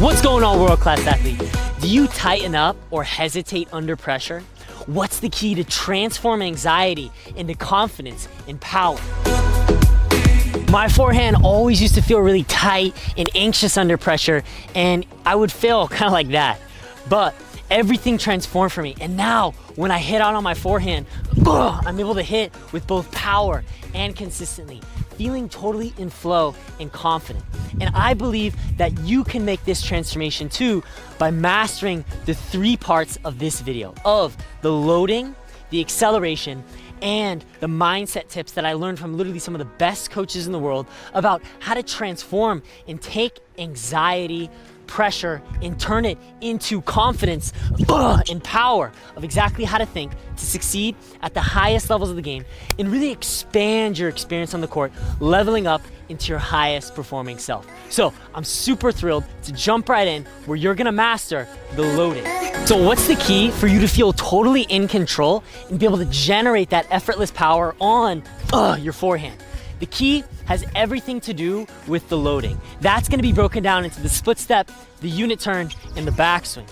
What's going on, world-class athlete? Do you tighten up or hesitate under pressure? What's the key to transform anxiety into confidence and power? My forehand always used to feel really tight and anxious under pressure, and I would fail kind of like that. But everything transformed for me, and now when I hit out on my forehand, I'm able to hit with both power and consistently, feeling totally in flow and confident. And I believe that you can make this transformation too by mastering the 3 parts of this video of the loading, the acceleration, and the mindset tips that I learned from literally some of the best coaches in the world about how to transform and take anxiety, pressure, and turn it into confidence and power of exactly how to think to succeed at the highest levels of the game and really expand your experience on the court, leveling up into your highest performing self. So I'm super thrilled to jump right in where you're gonna master the loading. So what's the key for you to feel totally in control and be able to generate that effortless power on your forehand? The key has everything to do with the loading. That's gonna be broken down into the split step, the unit turn, and the backswing.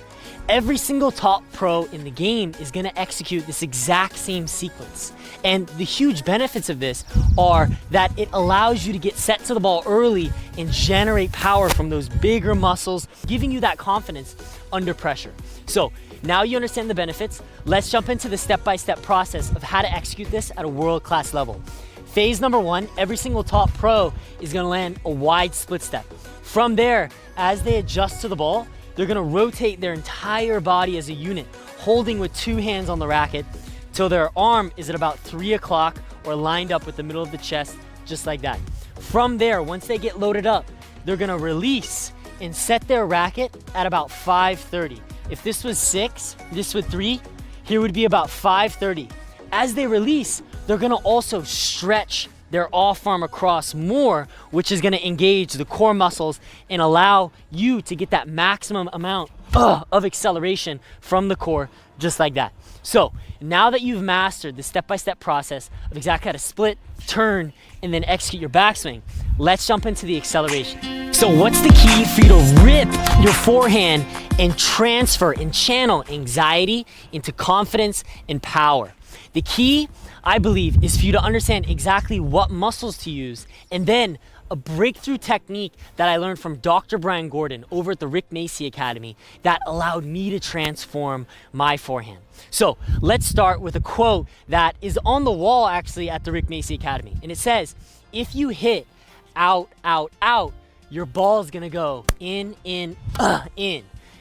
Every single top pro in the game is gonna execute this exact same sequence. And the huge benefits of this are that it allows you to get set to the ball early and generate power from those bigger muscles, giving you that confidence under pressure. So now you understand the benefits. Let's jump into the step-by-step process of how to execute this at a world-class level. Phase number 1, every single top pro is gonna land a wide split step. From there, as they adjust to the ball, they're gonna rotate their entire body as a unit, holding with 2 hands on the racket till their arm is at about 3 o'clock or lined up with the middle of the chest, just like that. From there, once they get loaded up, they're gonna release and set their racket at about 5:30. If this was 6, this would 3, here would be about 5:30. As they release, they're gonna also stretch their off arm across more, which is gonna engage the core muscles and allow you to get that maximum amount of acceleration from the core, just like that. So now that you've mastered the step-by-step process of exactly how to split, turn, and then execute your backswing, let's jump into the acceleration. So what's the key for you to rip your forehand and transfer and channel anxiety into confidence and power? The key, I believe, is for you to understand exactly what muscles to use, and then a breakthrough technique that I learned from Dr. Brian Gordon over at the Rick Macy Academy that allowed me to transform my forehand. So let's start with a quote that is on the wall actually at the Rick Macy Academy. And it says, if you hit out, out, out, your ball is gonna go in, in.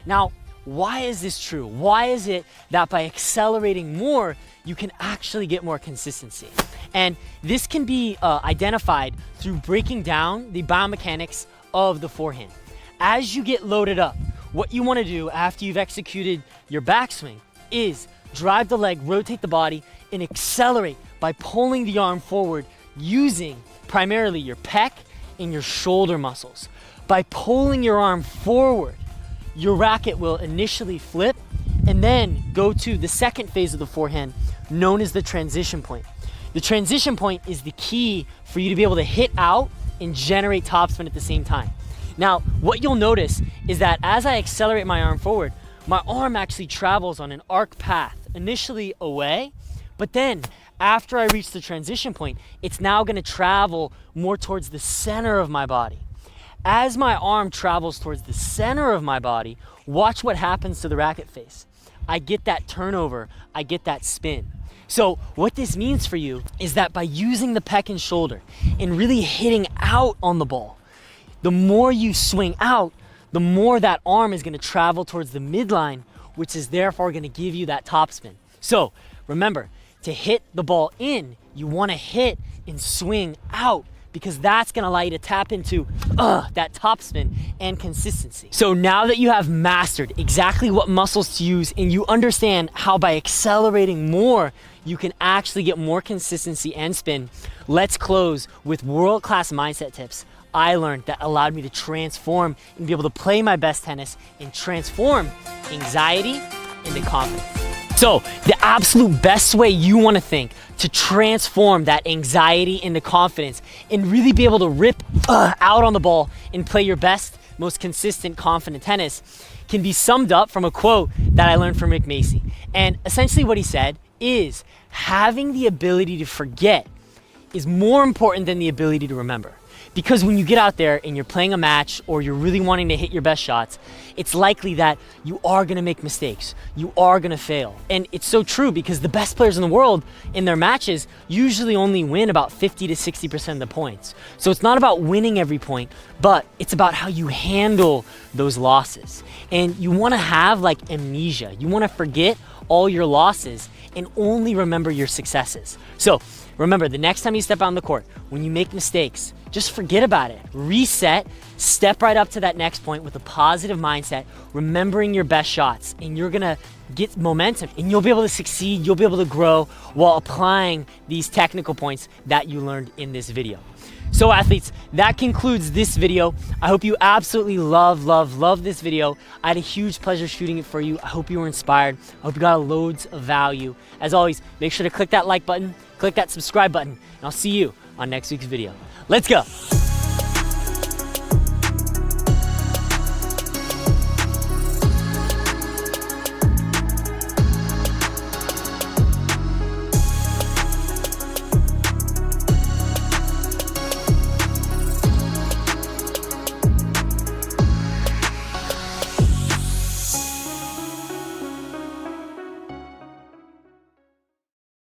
Now, why is this true? Why is it that by accelerating more, you can actually get more consistency? And this can be identified through breaking down the biomechanics of the forehand. As you get loaded up, what you want to do after you've executed your backswing is drive the leg, rotate the body, and accelerate by pulling the arm forward using primarily your pec and your shoulder muscles. By pulling your arm forward, your racket will initially flip and then go to the second phase of the forehand, known as the transition point. The transition point is the key for you to be able to hit out and generate topspin at the same time. Now, what you'll notice is that as I accelerate my arm forward, my arm actually travels on an arc path, initially away, but then after I reach the transition point, it's now gonna travel more towards the center of my body. As my arm travels towards the center of my body, watch what happens to the racket face. I get that turnover, I get that spin. So what this means for you is that by using the pec and shoulder and really hitting out on the ball, the more you swing out, the more that arm is gonna travel towards the midline, which is therefore gonna give you that topspin. So remember, to hit the ball in, you wanna hit and swing out, because that's gonna allow you to tap into that topspin and consistency. So now that you have mastered exactly what muscles to use and you understand how by accelerating more, you can actually get more consistency and spin, let's close with world-class mindset tips I learned that allowed me to transform and be able to play my best tennis and transform anxiety into confidence. So the absolute best way you want to think to transform that anxiety into confidence and really be able to rip out on the ball and play your best most consistent, confident tennis can be summed up from a quote that I learned from Rick Macy. And essentially what he said is having the ability to forget is more important than the ability to remember. Because when you get out there and you're playing a match or you're really wanting to hit your best shots, it's likely that you are gonna make mistakes. You are gonna fail. And it's so true because the best players in the world in their matches usually only win about 50 to 60% of the points. So it's not about winning every point, but it's about how you handle those losses. And you wanna have like amnesia. You wanna forget all your losses and only remember your successes. So remember, the next time you step out on the court, when you make mistakes, just forget about it. Reset, step right up to that next point with a positive mindset, remembering your best shots, and you're gonna get momentum and you'll be able to succeed, you'll be able to grow while applying these technical points that you learned in this video. So athletes, that concludes this video. I hope you absolutely love this video. I had a huge pleasure shooting it for you. I hope you were inspired. I hope you got loads of value. As always, make sure to click that like button, click that subscribe button, and I'll see you on next week's video. Let's go.